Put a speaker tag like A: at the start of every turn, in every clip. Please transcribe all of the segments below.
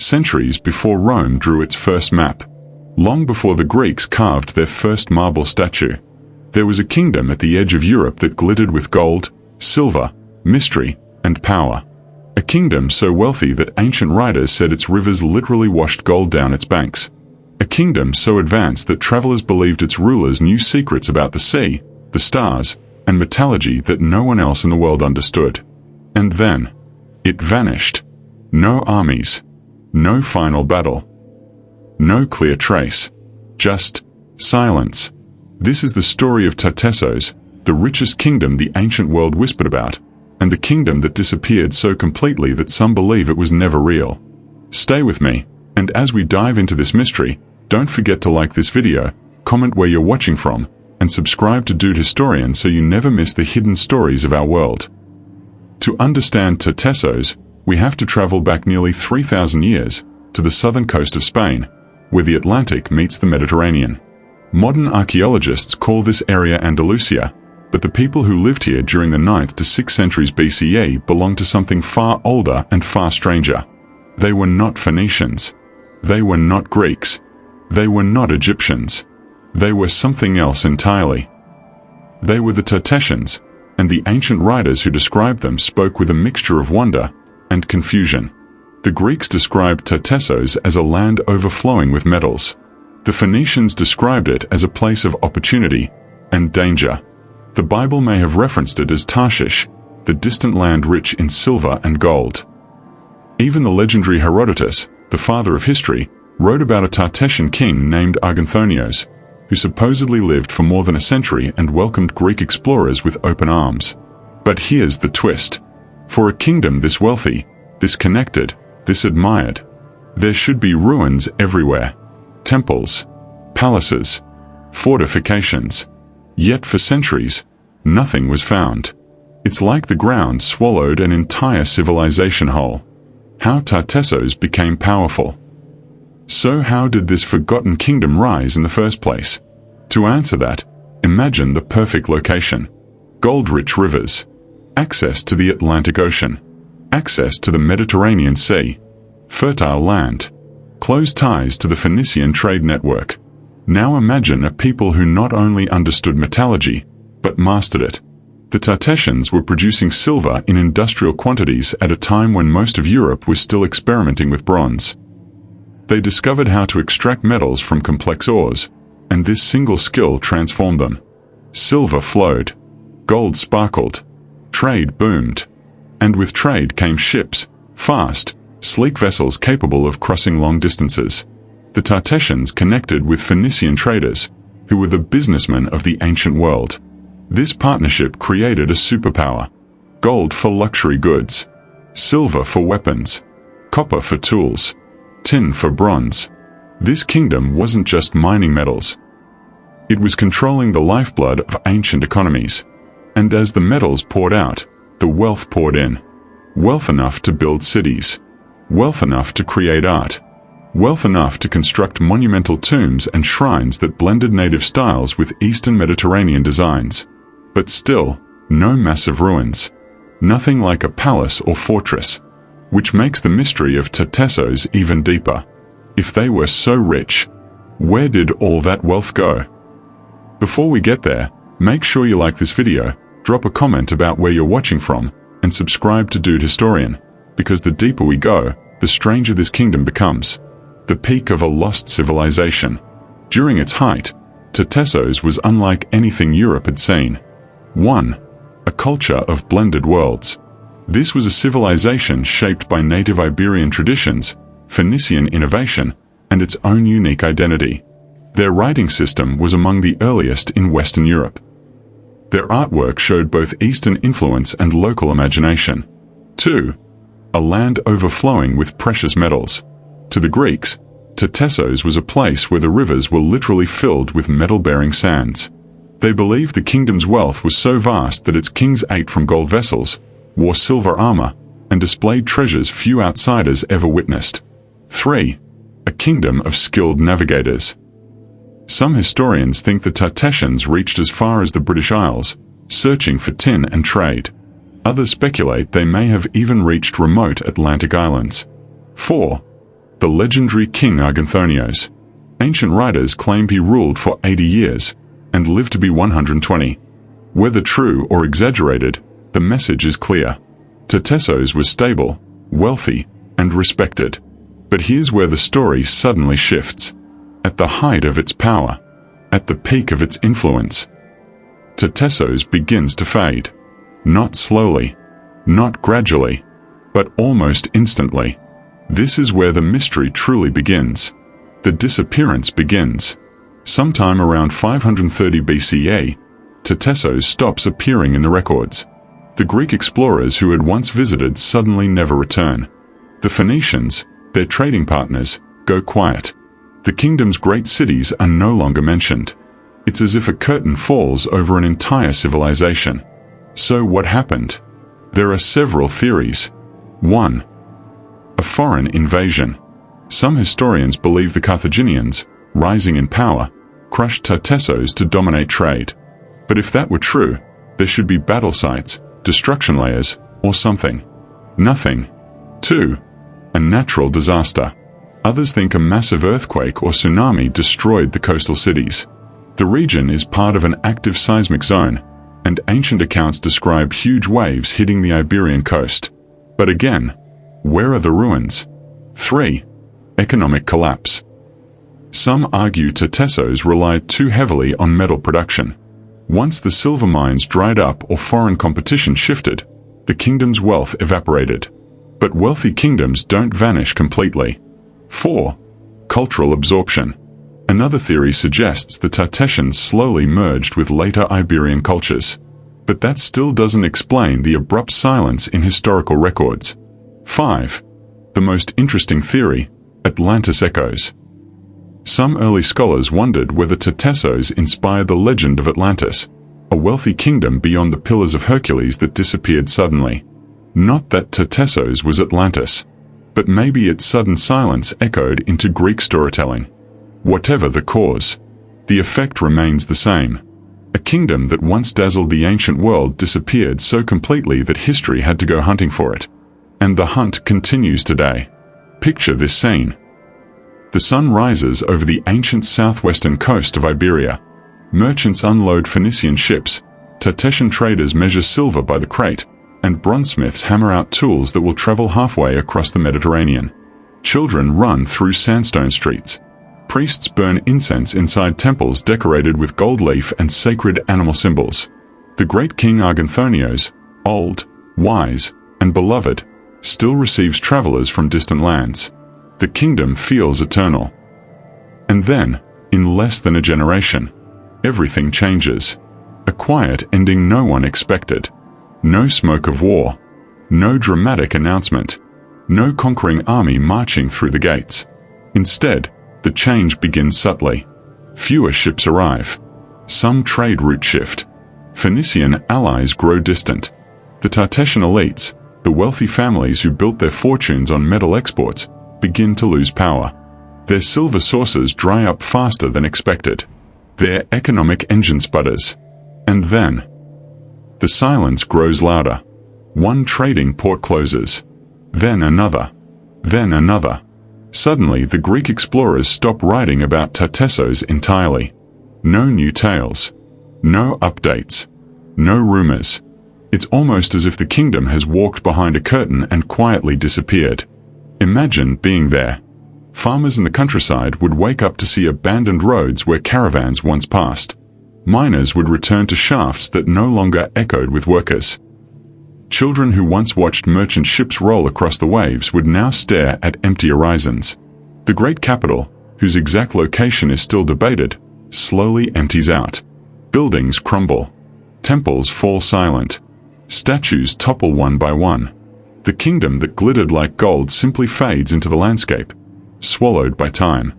A: centuries before Rome drew its first map, long before the Greeks carved their first marble statue. There was a kingdom at the edge of Europe that glittered with gold, silver, mystery, and power. A kingdom so wealthy that ancient writers said its rivers literally washed gold down its banks. A kingdom so advanced that travelers believed its rulers knew secrets about the sea, the stars, and metallurgy that no one else in the world understood. And then, it vanished. No armies. No final battle. No clear trace. Just silence. This is the story of Tartessos, the richest kingdom the ancient world whispered about, and the kingdom that disappeared so completely that some believe it was never real. Stay with me, and as we dive into this mystery, don't forget to like this video, comment where you're watching from, and subscribe to Dude Historian so you never miss the hidden stories of our world. To understand Tartessos, we have to travel back nearly 3,000 years, to the southern coast of Spain, where the Atlantic meets the Mediterranean. Modern archaeologists call this area Andalusia, but the people who lived here during the 9th to 6th centuries BCE belonged to something far older and far stranger. They were not Phoenicians. They were not Greeks. They were not Egyptians. They were something else entirely. They were the Tartessians, and the ancient writers who described them spoke with a mixture of wonder and confusion. The Greeks described Tartessos as a land overflowing with metals. The Phoenicians described it as a place of opportunity and danger. The Bible may have referenced it as Tarshish, the distant land rich in silver and gold. Even the legendary Herodotus, the father of history, wrote about a Tartessian king named Arganthonios, who supposedly lived for more than a century and welcomed Greek explorers with open arms. But here's the twist. For a kingdom this wealthy, this connected, this admired, there should be ruins everywhere. Temples, palaces, fortifications. Yet for centuries, nothing was found. It's like the ground swallowed an entire civilization whole. How Tartessos became powerful. So how did this forgotten kingdom rise in the first place? To answer that, imagine the perfect location. Gold-rich rivers. Access to the Atlantic Ocean. Access to the Mediterranean Sea. Fertile land. Close ties to the Phoenician trade network. Now imagine a people who not only understood metallurgy, but mastered it. The Tartessians were producing silver in industrial quantities at a time when most of Europe was still experimenting with bronze. They discovered how to extract metals from complex ores, and this single skill transformed them. Silver flowed. Gold sparkled. Trade boomed. And with trade came ships, fast, sleek vessels capable of crossing long distances. The Tartessians connected with Phoenician traders, who were the businessmen of the ancient world. This partnership created a superpower. Gold for luxury goods. Silver for weapons. Copper for tools. Tin for bronze. This kingdom wasn't just mining metals. It was controlling the lifeblood of ancient economies. And as the metals poured out, the wealth poured in. Wealth enough to build cities. Wealth enough to create art. Wealth enough to construct monumental tombs and shrines that blended native styles with Eastern Mediterranean designs. But still, no massive ruins. Nothing like a palace or fortress. Which makes the mystery of Tartessos even deeper. If they were so rich, where did all that wealth go? Before we get there, make sure you like this video, drop a comment about where you're watching from, and subscribe to Dude Historian, because the deeper we go, the stranger this kingdom becomes. The peak of a lost civilization. During its height, Tartessos was unlike anything Europe had seen. 1. A culture of blended worlds. This was a civilization shaped by native Iberian traditions, Phoenician innovation, and its own unique identity. Their writing system was among the earliest in Western Europe. Their artwork showed both Eastern influence and local imagination. 2. A land overflowing with precious metals. To the Greeks, Tartessos was a place where the rivers were literally filled with metal-bearing sands. They believed the kingdom's wealth was so vast that its kings ate from gold vessels, wore silver armor, and displayed treasures few outsiders ever witnessed. 3. A kingdom of skilled navigators. Some historians think the Tartessians reached as far as the British Isles, searching for tin and trade. Others speculate they may have even reached remote Atlantic islands. 4. the legendary King Arganthonios. Ancient writers claim he ruled for 80 years and lived to be 120. Whether true or exaggerated, the message is clear. Tartessos was stable, wealthy, and respected. But here's where the story suddenly shifts. At the height of its power, at the peak of its influence, Tartessos begins to fade. Not slowly, not gradually, but almost instantly. This is where the mystery truly begins. The disappearance begins. Sometime around 530 BCE, Tartessos stops appearing in the records. The Greek explorers who had once visited suddenly never return. The Phoenicians, their trading partners, go quiet. The kingdom's great cities are no longer mentioned. It's as if a curtain falls over an entire civilization. So what happened? There are several theories. 1. A foreign invasion. Some historians believe the Carthaginians, rising in power, crushed Tartessos to dominate trade. But if that were true, there should be battle sites, destruction layers, or something. Nothing. 2. A natural disaster. Others think a massive earthquake or tsunami destroyed the coastal cities. The region is part of an active seismic zone, and ancient accounts describe huge waves hitting the Iberian coast. But again, where are the ruins? 3. Economic collapse. Some argue Tartessos relied too heavily on metal production. Once the silver mines dried up or foreign competition shifted, the kingdom's wealth evaporated. But wealthy kingdoms don't vanish completely. 4. Cultural absorption. Another theory suggests the Tartessians slowly merged with later Iberian cultures. But that still doesn't explain the abrupt silence in historical records. 5. The most interesting theory, Atlantis echoes. Some early scholars wondered whether Tartessos inspired the legend of Atlantis, a wealthy kingdom beyond the Pillars of Hercules that disappeared suddenly. Not that Tartessos was Atlantis, but maybe its sudden silence echoed into Greek storytelling. Whatever the cause, the effect remains the same. A kingdom that once dazzled the ancient world disappeared so completely that history had to go hunting for it. And the hunt continues today. Picture this scene. The sun rises over the ancient southwestern coast of Iberia. Merchants unload Phoenician ships, Tartessian traders measure silver by the crate, and bronzesmiths hammer out tools that will travel halfway across the Mediterranean. Children run through sandstone streets. Priests burn incense inside temples decorated with gold leaf and sacred animal symbols. The great King Arganthonios, old, wise, and beloved, still receives travelers from distant lands. The kingdom feels eternal. And then, in less than a generation, everything changes. A quiet ending no one expected. No smoke of war. No dramatic announcement. No conquering army marching through the gates. Instead, the change begins subtly. Fewer ships arrive. Some trade route shift. Phoenician allies grow distant. The Tartessian elites, the wealthy families who built their fortunes on metal exports, begin to lose power. Their silver sources dry up faster than expected. Their economic engine sputters. And then, the silence grows louder. One trading port closes. Then another. Then another. Suddenly, the Greek explorers stop writing about Tartessos entirely. No new tales. No updates. No rumors. It's almost as if the kingdom has walked behind a curtain and quietly disappeared. Imagine being there. Farmers in the countryside would wake up to see abandoned roads where caravans once passed. Miners would return to shafts that no longer echoed with workers. Children who once watched merchant ships roll across the waves would now stare at empty horizons. The great capital, whose exact location is still debated, slowly empties out. Buildings crumble. Temples fall silent. Statues topple one by one. The kingdom that glittered like gold simply fades into the landscape, swallowed by time.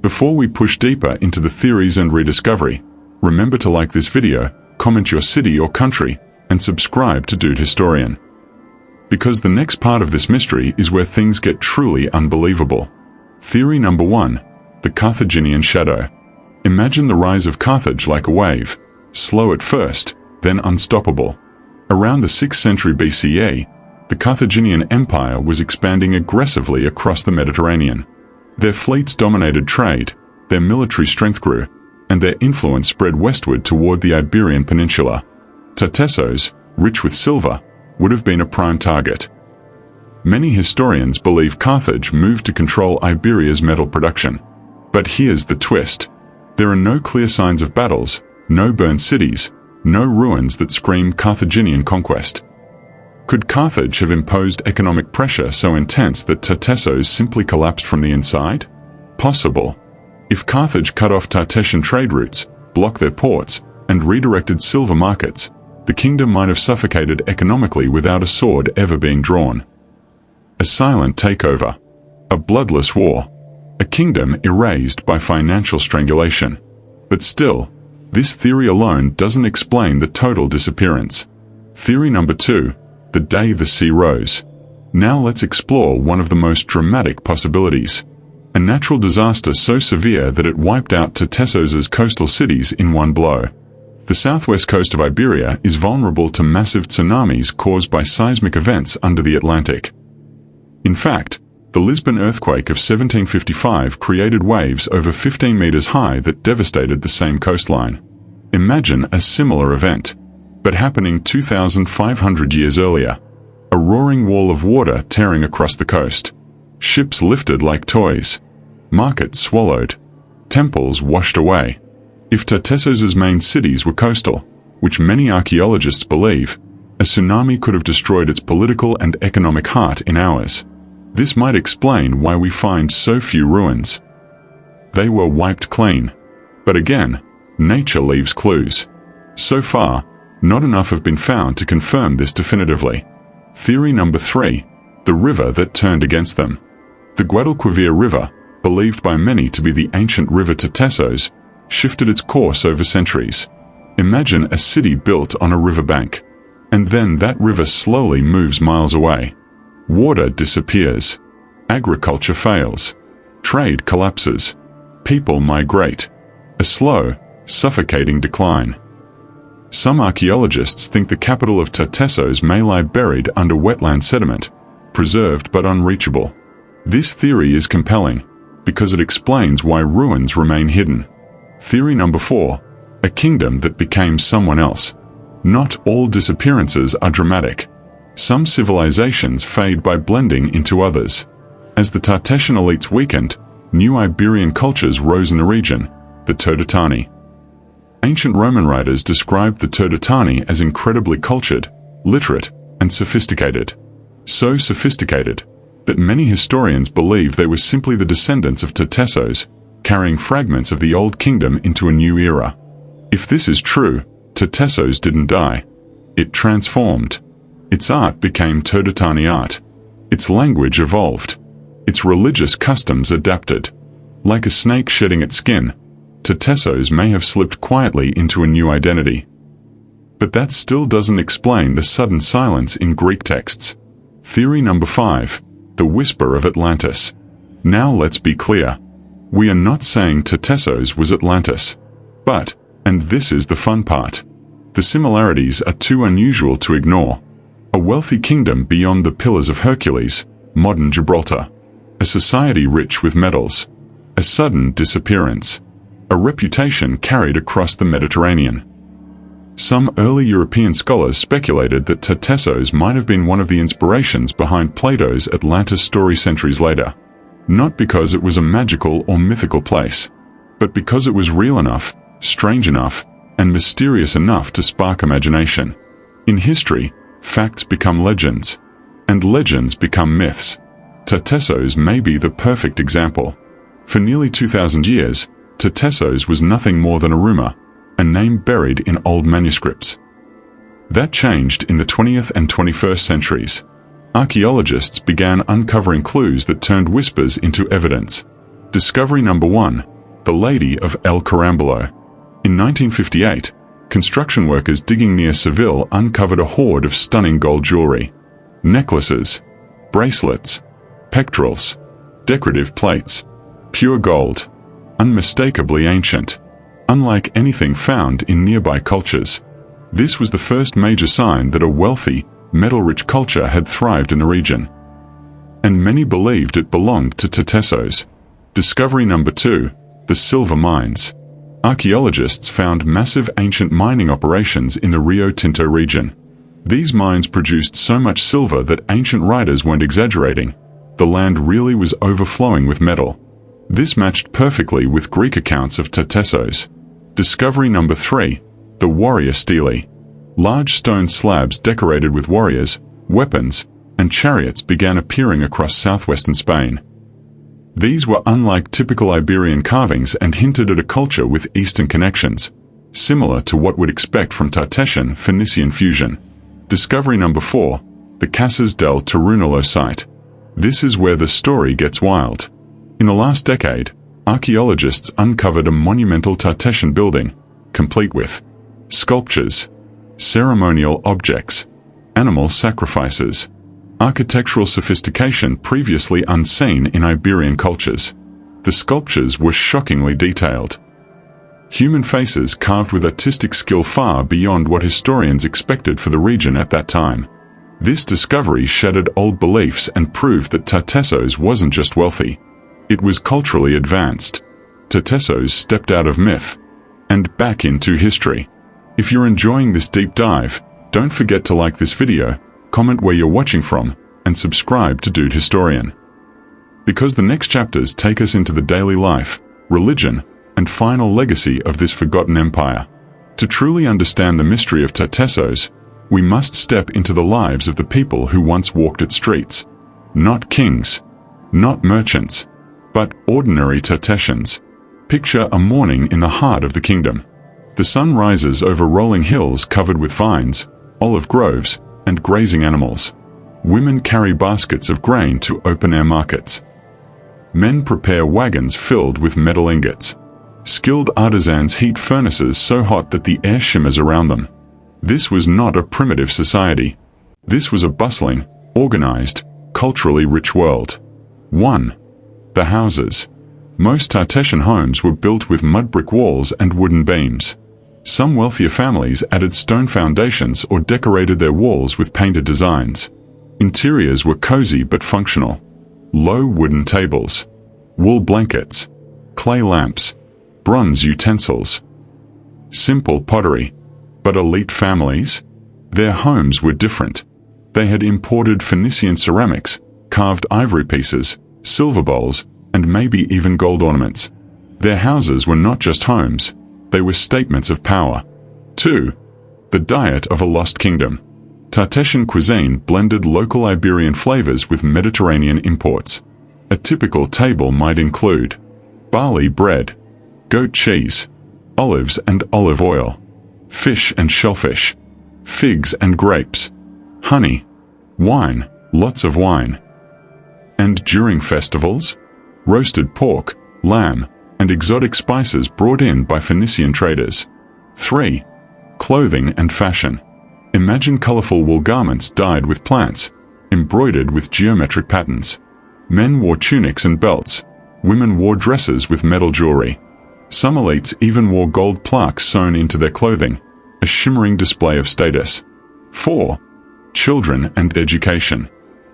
A: Before we push deeper into the theories and rediscovery, remember to like this video, comment your city or country, and subscribe to Dude Historian. Because the next part of this mystery is where things get truly unbelievable. Theory number 1, the Carthaginian shadow. Imagine the rise of Carthage like a wave, slow at first, then unstoppable. Around the 6th century BCE, the Carthaginian Empire was expanding aggressively across the Mediterranean. Their fleets dominated trade, their military strength grew, and their influence spread westward toward the Iberian Peninsula. Tartessos, rich with silver, would have been a prime target. Many historians believe Carthage moved to control Iberia's metal production. But here's the twist. There are no clear signs of battles, no burned cities, no ruins that scream Carthaginian conquest. Could Carthage have imposed economic pressure so intense that Tartessos simply collapsed from the inside? Possible. If Carthage cut off Tartessian trade routes, blocked their ports, and redirected silver markets, the kingdom might have suffocated economically without a sword ever being drawn. A silent takeover. A bloodless war. A kingdom erased by financial strangulation. But still, this theory alone doesn't explain the total disappearance. Theory number 2, the day the sea rose. Now let's explore one of the most dramatic possibilities. A natural disaster so severe that it wiped out Tartessos' coastal cities in one blow. The southwest coast of Iberia is vulnerable to massive tsunamis caused by seismic events under the Atlantic. In fact, the Lisbon earthquake of 1755 created waves over 15 meters high that devastated the same coastline. Imagine a similar event, but happening 2,500 years earlier. A roaring wall of water tearing across the coast. Ships lifted like toys. Markets swallowed. Temples washed away. If Tartessos' main cities were coastal, which many archaeologists believe, a tsunami could have destroyed its political and economic heart in hours. This might explain why we find so few ruins. They were wiped clean. But again, nature leaves clues. So far, not enough have been found to confirm this definitively. Theory number 3, the river that turned against them. The Guadalquivir River, believed by many to be the ancient river Tartessos, shifted its course over centuries. Imagine a city built on a riverbank, and then that river slowly moves miles away. Water disappears. Agriculture fails. Trade collapses. People migrate. A slow, suffocating decline. Some archaeologists think the capital of Tartessos may lie buried under wetland sediment, preserved but unreachable. This theory is compelling, because it explains why ruins remain hidden. Theory number 4, a kingdom that became someone else. Not all disappearances are dramatic. Some civilizations fade by blending into others. As the Tartessian elites weakened, new Iberian cultures rose in the region, the Turdetani. Ancient Roman writers described the Turdetani as incredibly cultured, literate, and sophisticated. So sophisticated that many historians believe they were simply the descendants of Tartessos, carrying fragments of the Old Kingdom into a new era. If this is true, Tartessos didn't die. It transformed. Its art became Turdetani art. Its language evolved. Its religious customs adapted. Like a snake shedding its skin, Tartessos may have slipped quietly into a new identity. But that still doesn't explain the sudden silence in Greek texts. Theory number 5, the whisper of Atlantis. Now let's be clear. We are not saying Tartessos was Atlantis. But, and this is the fun part, the similarities are too unusual to ignore. A wealthy kingdom beyond the Pillars of Hercules, modern Gibraltar. A society rich with metals. A sudden disappearance. A reputation carried across the Mediterranean. Some early European scholars speculated that Tartessos might have been one of the inspirations behind Plato's Atlantis story centuries later. Not because it was a magical or mythical place, but because it was real enough, strange enough, and mysterious enough to spark imagination. In history, facts become legends, and legends become myths. Tartessos may be the perfect example. For nearly 2,000 years, Tartessos was nothing more than a rumor, a name buried in old manuscripts. That changed in the 20th and 21st centuries. Archaeologists began uncovering clues that turned whispers into evidence. Discovery number 1, the Lady of El Carambolo. In 1958, construction workers digging near Seville uncovered a hoard of stunning gold jewelry. Necklaces, bracelets, pectorals, decorative plates, pure gold, unmistakably ancient, unlike anything found in nearby cultures. This was the first major sign that a wealthy, metal-rich culture had thrived in the region. And many believed it belonged to Tartessos. Discovery number 2, the silver mines. Archaeologists found massive ancient mining operations in the Rio Tinto region. These mines produced so much silver that ancient writers weren't exaggerating. The land really was overflowing with metal. This matched perfectly with Greek accounts of Tartessos. Discovery number 3, the warrior stele. Large stone slabs decorated with warriors, weapons, and chariots began appearing across southwestern Spain. These were unlike typical Iberian carvings and hinted at a culture with Eastern connections, similar to what we'd expect from Tartessian Phoenician fusion. Discovery number 4, the Casas del Tarunalo site. This is where the story gets wild. In the last decade, archaeologists uncovered a monumental Tartessian building, complete with sculptures, ceremonial objects, animal sacrifices, architectural sophistication previously unseen in Iberian cultures. The sculptures were shockingly detailed. Human faces carved with artistic skill far beyond what historians expected for the region at that time. This discovery shattered old beliefs and proved that Tartessos wasn't just wealthy. It was culturally advanced. Tartessos stepped out of myth and back into history. If you're enjoying this deep dive, don't forget to like this video, comment where you're watching from, and subscribe to Dude Historian. Because the next chapters take us into the daily life, religion, and final legacy of this forgotten empire. To truly understand the mystery of Tartessos, we must step into the lives of the people who once walked its streets. Not kings, not merchants, but ordinary Tartessians. Picture a morning in the heart of the kingdom. The sun rises over rolling hills covered with vines, olive groves, and grazing animals. Women carry baskets of grain to open-air markets. Men prepare wagons filled with metal ingots. Skilled artisans heat furnaces so hot that the air shimmers around them. This was not a primitive society. This was a bustling, organized, culturally rich world. 1. The houses. Most Tartessian homes were built with mud brick walls and wooden beams. Some wealthier families added stone foundations or decorated their walls with painted designs. Interiors were cozy but functional. Low wooden tables, wool blankets, clay lamps, bronze utensils. Simple pottery. But elite families? Their homes were different. They had imported Phoenician ceramics, carved ivory pieces, silver bowls, and maybe even gold ornaments. Their houses were not just homes, they were statements of power. 2. The diet of a lost kingdom. Tartessian cuisine blended local Iberian flavors with Mediterranean imports. A typical table might include barley bread, goat cheese, olives and olive oil, fish and shellfish, figs and grapes, honey, wine, lots of wine. And during festivals, roasted pork, lamb, and exotic spices brought in by Phoenician traders. 3. Clothing and fashion. Imagine colorful wool garments dyed with plants, embroidered with geometric patterns. Men wore tunics and belts, women wore dresses with metal jewelry. Some elites even wore gold plaques sewn into their clothing, a shimmering display of status. 4. Children and education.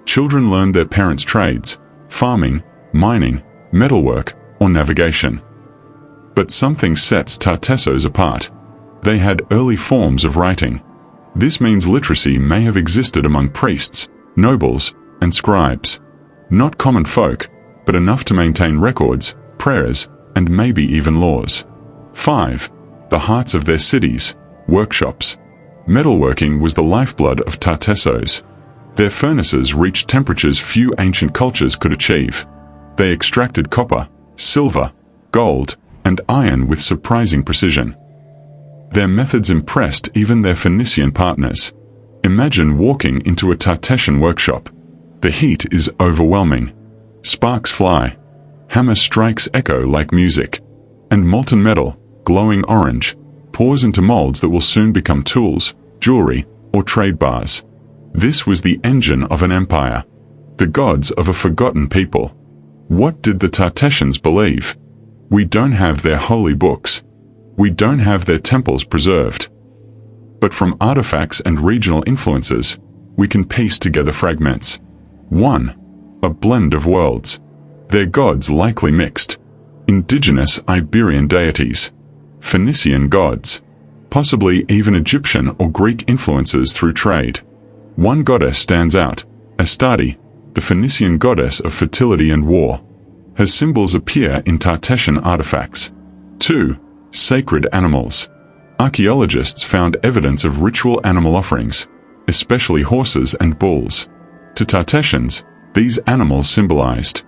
A: Children learned their parents' trades, farming, mining, metalwork, or navigation. But something sets Tartessos apart. They had early forms of writing. This means literacy may have existed among priests, nobles, and scribes. Not common folk, but enough to maintain records, prayers, and maybe even laws. 5. The hearts of their cities, workshops. Metalworking was the lifeblood of Tartessos. Their furnaces reached temperatures few ancient cultures could achieve. They extracted copper, silver, gold, and iron with surprising precision. Their methods impressed even their Phoenician partners. Imagine walking into a Tartessian workshop. The heat is overwhelming. Sparks fly. Hammer strikes echo like music. And molten metal, glowing orange, pours into molds that will soon become tools, jewelry, or trade bars. This was the engine of an empire. The gods of a forgotten people. What did the Tartessians believe? We don't have their holy books. We don't have their temples preserved. But from artifacts and regional influences, we can piece together fragments. 1. A blend of worlds. Their gods likely mixed. Indigenous Iberian deities. Phoenician gods. Possibly even Egyptian or Greek influences through trade. One goddess stands out, Astarte, the Phoenician goddess of fertility and war. Her symbols appear in Tartessian artifacts. 2. Sacred animals. Archaeologists found evidence of ritual animal offerings, especially horses and bulls. To Tartessians, these animals symbolized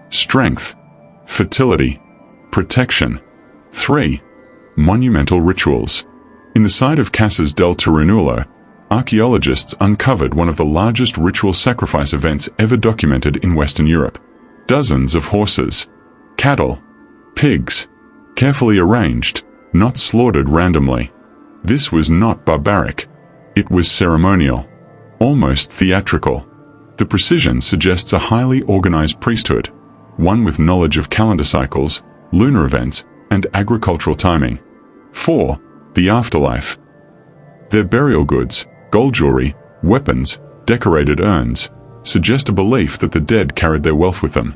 A: strength, fertility, protection. 3. Monumental rituals. In the site of Casas del Torunulo, archaeologists uncovered one of the largest ritual sacrifice events ever documented in Western Europe. Dozens of horses, cattle, pigs, carefully arranged, not slaughtered randomly. This was not barbaric. It was ceremonial, almost theatrical. The precision suggests a highly organized priesthood, one with knowledge of calendar cycles, lunar events, and agricultural timing. 4. The afterlife. Their burial goods, gold jewelry, weapons, decorated urns, suggest a belief that the dead carried their wealth with them.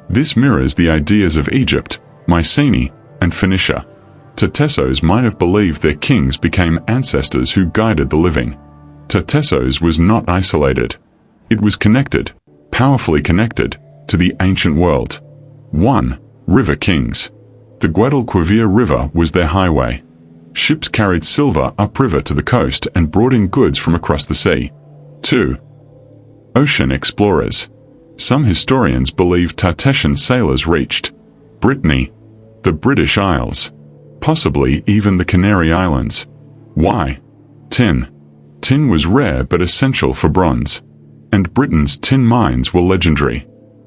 A: This mirrors the ideas of Egypt, Mycenae, and Phoenicia. Tartessos might have believed their kings became ancestors who guided the living. Tartessos was not isolated. It was connected, powerfully connected, to the ancient world. 1. River kings. The Guadalquivir River was their highway. Ships carried silver upriver to the coast and brought in goods from across the sea. 2. Ocean explorers. Some historians believe Tartessian sailors reached Brittany, the British Isles, possibly even the Canary Islands. Why? Tin. Tin was rare but essential for bronze, and Britain's tin mines were legendary.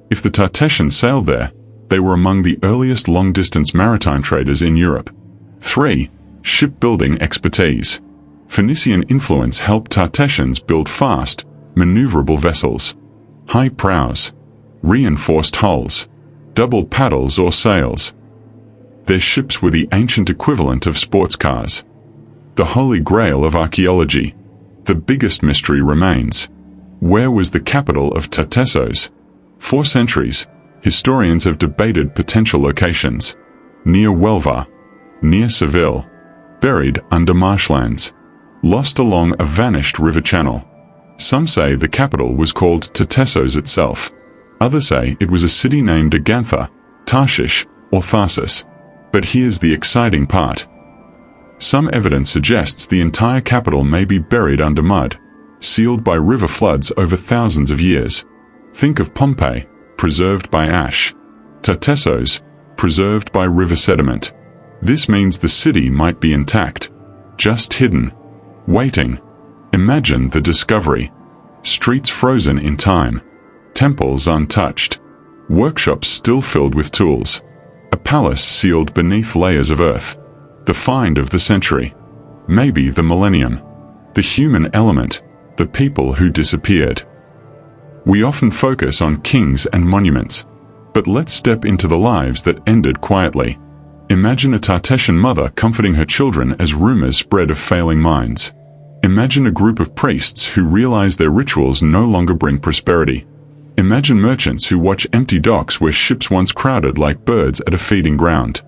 A: If the Tartessians sailed there, they were among the earliest long-distance maritime traders in Europe. 3. Shipbuilding expertise. Phoenician influence helped Tartessians build fast, maneuverable vessels. High prows, reinforced hulls, double paddles or sails. Their ships were the ancient equivalent of sports cars. The holy grail of archaeology. The biggest mystery remains. Where was the capital of Tartessos? For centuries, historians have debated potential locations. Near Huelva, near Seville, buried under marshlands, lost along a vanished river channel. Some say the capital was called Tartessos itself. Others say it was a city named Agantha, Tarshish, or Tarsus. But here's the exciting part. Some evidence suggests the entire capital may be buried under mud, sealed by river floods over thousands of years. Think of Pompeii, preserved by ash. Tartessos, preserved by river sediment. This means the city might be intact, just hidden, waiting. Imagine the discovery. Streets frozen in time, temples untouched, workshops still filled with tools, a palace sealed beneath layers of earth. The find of the century. Maybe the millennium. The human element, the people who disappeared. We often focus on kings and monuments, but let's step into the lives that ended quietly. Imagine a Tartessian mother comforting her children as rumors spread of failing mines. Imagine a group of priests who realize their rituals no longer bring prosperity. Imagine merchants who watch empty docks where ships once crowded like birds at a feeding ground.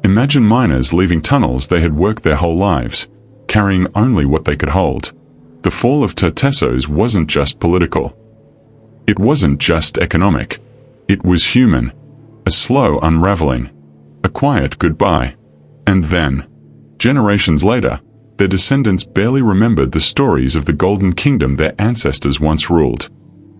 A: Imagine miners leaving tunnels they had worked their whole lives, carrying only what they could hold. The fall of Tartessos wasn't just political. It wasn't just economic. It was human. A slow unraveling. A quiet goodbye. And then, generations later, their descendants barely remembered the stories of the Golden Kingdom their ancestors once ruled.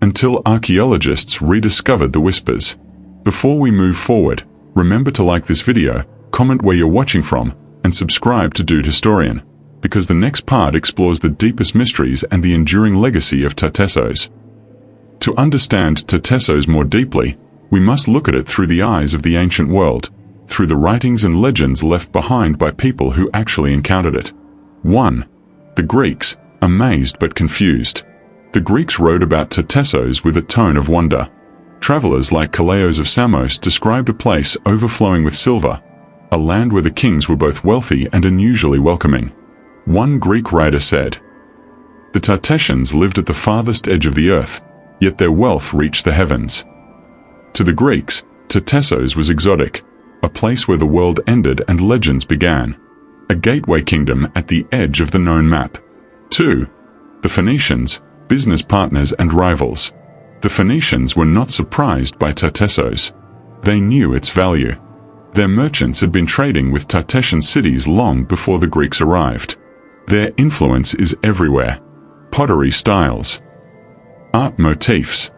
A: Until archaeologists rediscovered the whispers. Before we move forward, remember to like this video, comment where you're watching from, and subscribe to Dude Historian, because the next part explores the deepest mysteries and the enduring legacy of Tartessos. To understand Tartessos more deeply, we must look at it through the eyes of the ancient world, through the writings and legends left behind by people who actually encountered it. 1. The Greeks, amazed but confused. The Greeks wrote about Tartessos with a tone of wonder. Travelers like Calaios of Samos described a place overflowing with silver, a land where the kings were both wealthy and unusually welcoming. One Greek writer said, "The Tartessians lived at the farthest edge of the earth, yet their wealth reached the heavens." To the Greeks, Tartessos was exotic, a place where the world ended and legends began, a gateway kingdom at the edge of the known map. 2. The Phoenicians, business partners and rivals. The Phoenicians were not surprised by Tartessos. They knew its value. Their merchants had been trading with Tartessian cities long before the Greeks arrived. Their influence is everywhere. Pottery styles, art motifs,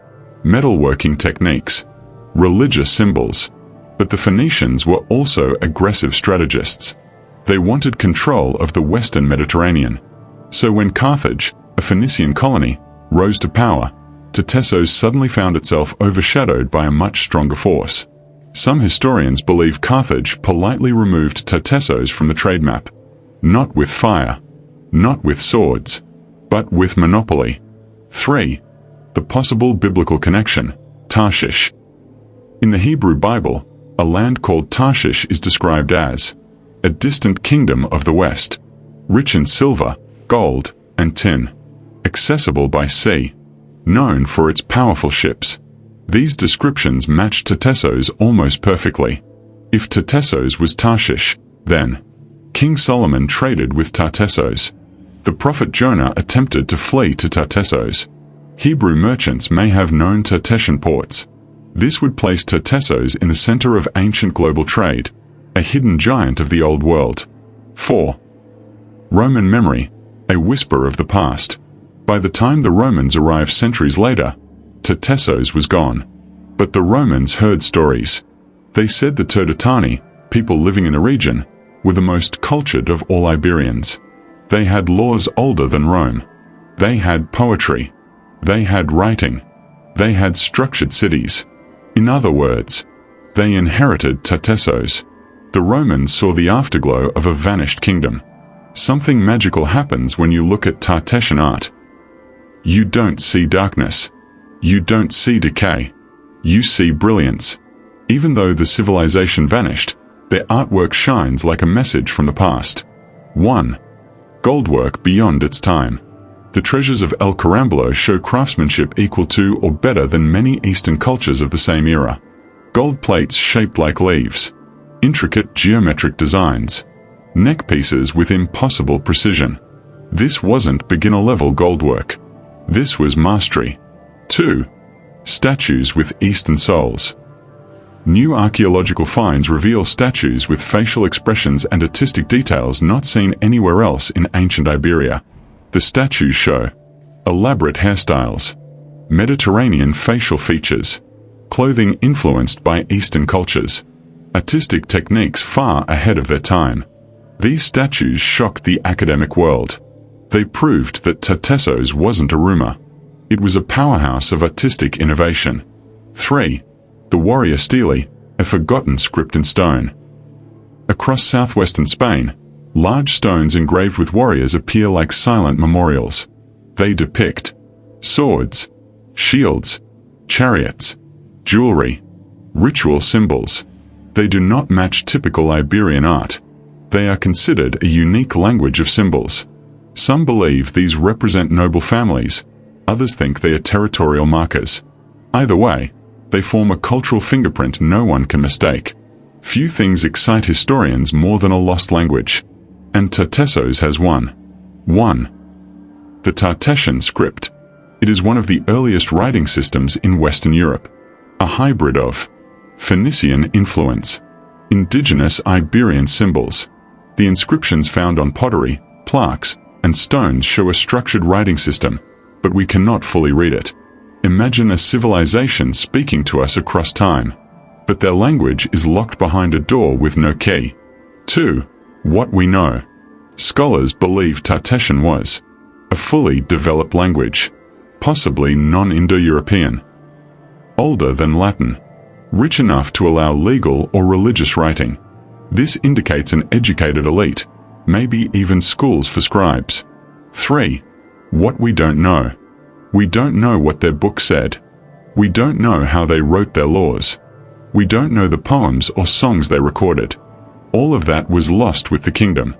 A: metalworking techniques, religious symbols. But the Phoenicians were also aggressive strategists. They wanted control of the Western Mediterranean. So when Carthage, a Phoenician colony, rose to power, Tartessos suddenly found itself overshadowed by a much stronger force. Some historians believe Carthage politely removed Tartessos from the trade map. Not with fire, not with swords, but with monopoly. 3. The possible biblical connection, Tarshish. In the Hebrew Bible, a land called Tarshish is described as a distant kingdom of the west, rich in silver, gold, and tin, accessible by sea, known for its powerful ships. These descriptions match Tartessos almost perfectly. If Tartessos was Tarshish, then King Solomon traded with Tartessos. The prophet Jonah attempted to flee to Tartessos. Hebrew merchants may have known Tartessian ports. This would place Tartessos in the center of ancient global trade, a hidden giant of the old world. 4. Roman memory, a whisper of the past. By the time the Romans arrived centuries later, Tartessos was gone. But the Romans heard stories. They said the Turdetani, people living in the region, were the most cultured of all Iberians. They had laws older than Rome. They had poetry. They had writing. They had structured cities. In other words, they inherited Tartessos. The Romans saw the afterglow of a vanished kingdom. Something magical happens when you look at Tartessian art. You don't see darkness. You don't see decay. You see brilliance. Even though the civilization vanished, their artwork shines like a message from the past. 1. Goldwork beyond its time. The treasures of El Carambolo show craftsmanship equal to or better than many Eastern cultures of the same era. Gold plates shaped like leaves. Intricate geometric designs. Neck pieces with impossible precision. This wasn't beginner-level goldwork. This was mastery. 2. Statues with Eastern souls. New archaeological finds reveal statues with facial expressions and artistic details not seen anywhere else in ancient Iberia. The statues show elaborate hairstyles, Mediterranean facial features, clothing influenced by Eastern cultures, artistic techniques far ahead of their time. These statues shocked the academic world. They proved that Tartessos wasn't a rumor. It was a powerhouse of artistic innovation. 3. The warrior stele, a forgotten script in stone. Across southwestern Spain, large stones engraved with warriors appear like silent memorials. They depict swords, shields, chariots, jewelry, ritual symbols. They do not match typical Iberian art. They are considered a unique language of symbols. Some believe these represent noble families. Others think they are territorial markers. Either way, they form a cultural fingerprint no one can mistake. Few things excite historians more than a lost language. And Tartessos has one. 1. The Tartessian script. It is one of the earliest writing systems in Western Europe. A hybrid of Phoenician influence, indigenous Iberian symbols. The inscriptions found on pottery, plaques, and stones show a structured writing system, but we cannot fully read it. Imagine a civilization speaking to us across time, but their language is locked behind a door with no key. 2. What we know. Scholars believe Tartessian was a fully developed language, possibly non-Indo-European, older than Latin, rich enough to allow legal or religious writing. This indicates an educated elite, maybe even schools for scribes. 3. What we don't know. We don't know what their book said. We don't know how they wrote their laws. We don't know the poems or songs they recorded. All of that was lost with the kingdom.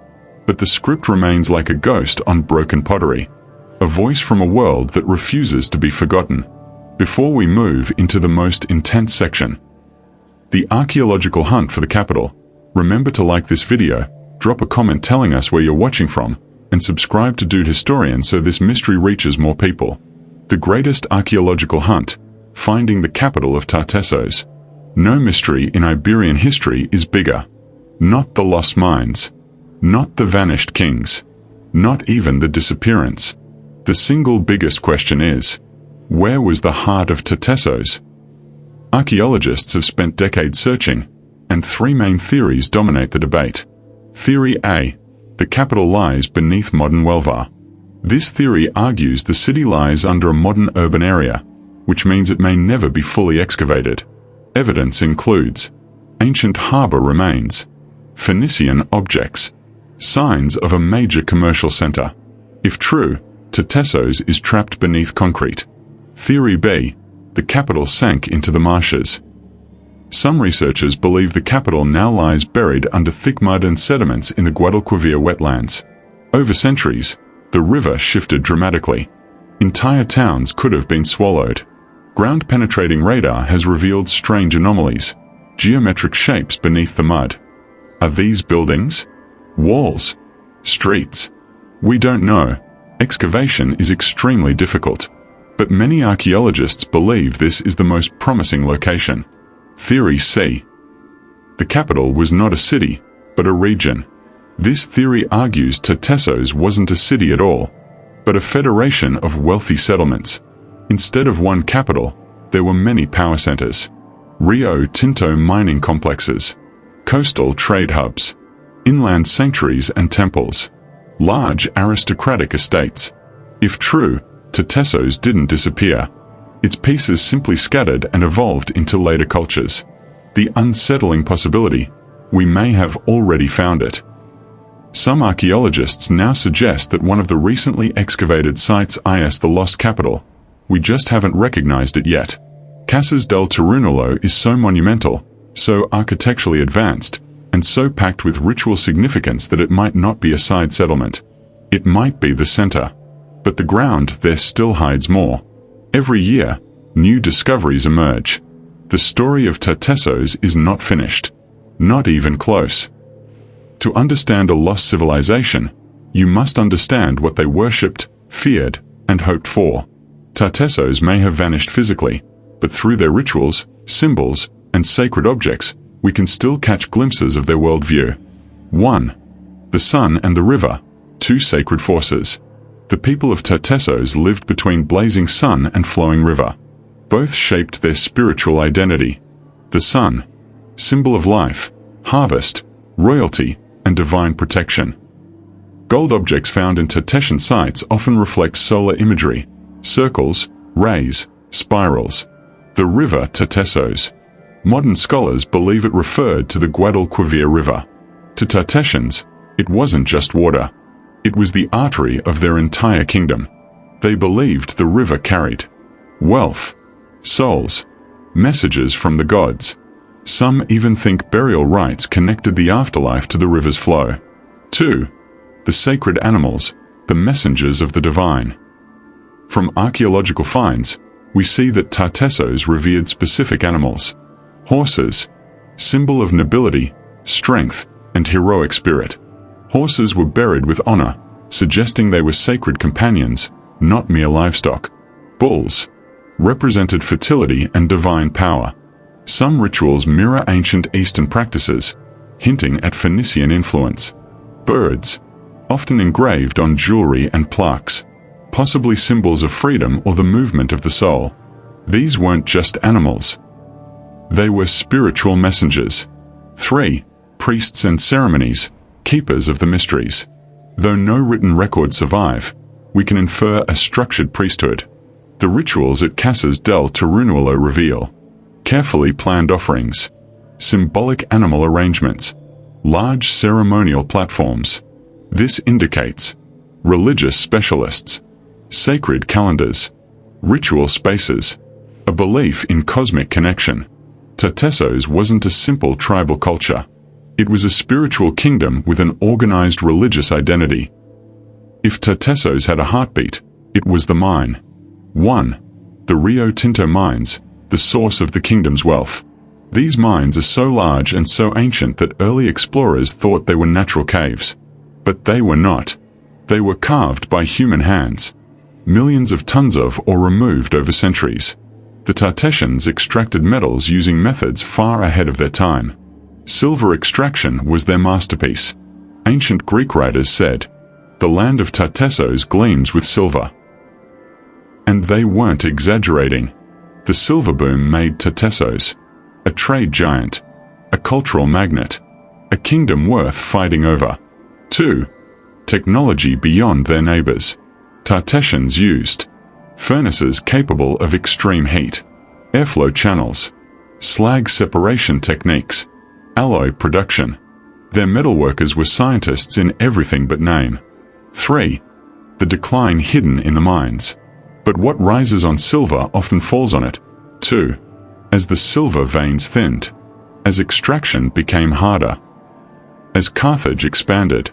A: But the script remains like a ghost on broken pottery, a voice from a world that refuses to be forgotten. Before we move into the most intense section, the archaeological hunt for the capital, remember to like this video, drop a comment telling us where you're watching from, and subscribe to Dude Historian so this mystery reaches more people. The greatest archaeological hunt, finding the capital of Tartessos. No mystery in Iberian history is bigger. Not the lost mines. Not the vanished kings. Not even the disappearance. The single biggest question is, where was the heart of Tartessos? Archaeologists have spent decades searching, and three main theories dominate the debate. Theory A: the capital lies beneath modern Huelva. This theory argues the city lies under a modern urban area, which means it may never be fully excavated. Evidence includes ancient harbor remains, Phoenician objects, signs of a major commercial center. If true, Tartessos is trapped beneath concrete. Theory B: the capital sank into the marshes. Some researchers believe the capital now lies buried under thick mud and sediments in the Guadalquivir wetlands. Over centuries, the river shifted dramatically. Entire towns could have been swallowed. Ground-penetrating radar has revealed strange anomalies, geometric shapes beneath the mud. Are these buildings? Walls? Streets? We don't know. Excavation is extremely difficult, but many archaeologists believe this is the most promising location. Theory C: the capital was not a city, but a region. This theory argues Tartessos wasn't a city at all, but a federation of wealthy settlements. Instead of one capital, there were many power centers, Rio Tinto mining complexes, coastal trade hubs, inland sanctuaries and temples, large aristocratic estates. If true, Tartessos didn't disappear. Its pieces simply scattered and evolved into later cultures. The unsettling possibility: we may have already found it. Some archaeologists now suggest that one of the recently excavated sites is the lost capital. We just haven't recognized it yet. Casas del Tarunulo is so monumental, so architecturally advanced, and so packed with ritual significance that it might not be a side settlement. It might be the center. But the ground there still hides more. Every year, new discoveries emerge. The story of Tartessos is not finished. Not even close. To understand a lost civilization, you must understand what they worshipped, feared, and hoped for. Tartessos may have vanished physically, but through their rituals, symbols, and sacred objects, we can still catch glimpses of their worldview. 1. The sun and the river, two sacred forces. The people of Tartessos lived between blazing sun and flowing river. Both shaped their spiritual identity. The sun, symbol of life, harvest, royalty, and divine protection. Gold objects found in Tartessian sites often reflect solar imagery, circles, rays, spirals. The river Tartessos. Modern scholars believe it referred to the Guadalquivir River. To Tartessians, it wasn't just water. It was the artery of their entire kingdom. They believed the river carried wealth, souls, messages from the gods. Some even think burial rites connected the afterlife to the river's flow. 2. The sacred animals, the messengers of the divine. From archaeological finds, we see that Tartessos revered specific animals. Horses, symbol of nobility, strength, and heroic spirit. Horses were buried with honor, suggesting they were sacred companions, not mere livestock. Bulls represented fertility and divine power. Some rituals mirror ancient Eastern practices, hinting at Phoenician influence. Birds, often engraved on jewelry and plaques, possibly symbols of freedom or the movement of the soul. These weren't just animals. They were spiritual messengers. 3. Priests and ceremonies, keepers of the mysteries. Though no written records survive, we can infer a structured priesthood. The rituals at Casas del Tarunulo reveal carefully planned offerings, symbolic animal arrangements, large ceremonial platforms. This indicates religious specialists, sacred calendars, ritual spaces, a belief in cosmic connection. Tartessos wasn't a simple tribal culture. It was a spiritual kingdom with an organized religious identity. If Tartessos had a heartbeat, it was the mine. 1. the Rio Tinto mines, the source of the kingdom's wealth. These mines are so large and so ancient that early explorers thought they were natural caves. But they were not. They were carved by human hands. Millions of tons of or removed over centuries. The Tartessians extracted metals using methods far ahead of their time. Silver extraction was their masterpiece. Ancient Greek writers said, "The land of Tartessos gleams with silver." And they weren't exaggerating. The silver boom made Tartessos a trade giant, a cultural magnet, a kingdom worth fighting over. 2. Technology beyond their neighbors. Tartessians used furnaces capable of extreme heat, airflow channels, slag separation techniques, alloy production. Their metalworkers were scientists in everything but name. 3. The decline hidden in the mines. But what rises on silver often falls on it. 2. As the silver veins thinned, as extraction became harder, as Carthage expanded,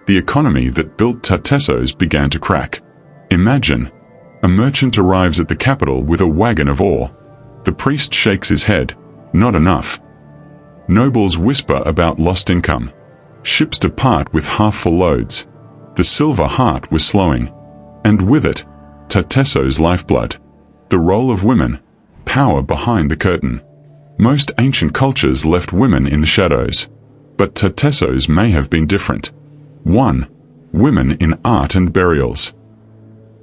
A: the economy that built Tartessos began to crack. Imagine, a merchant arrives at the capital with a wagon of ore. The priest shakes his head. Not enough. Nobles whisper about lost income. Ships depart with half-full loads. The silver heart was slowing. And with it, Tartessos' lifeblood. The role of women. Power behind the curtain. Most ancient cultures left women in the shadows. But Tartessos may have been different. 1. Women in art and burials.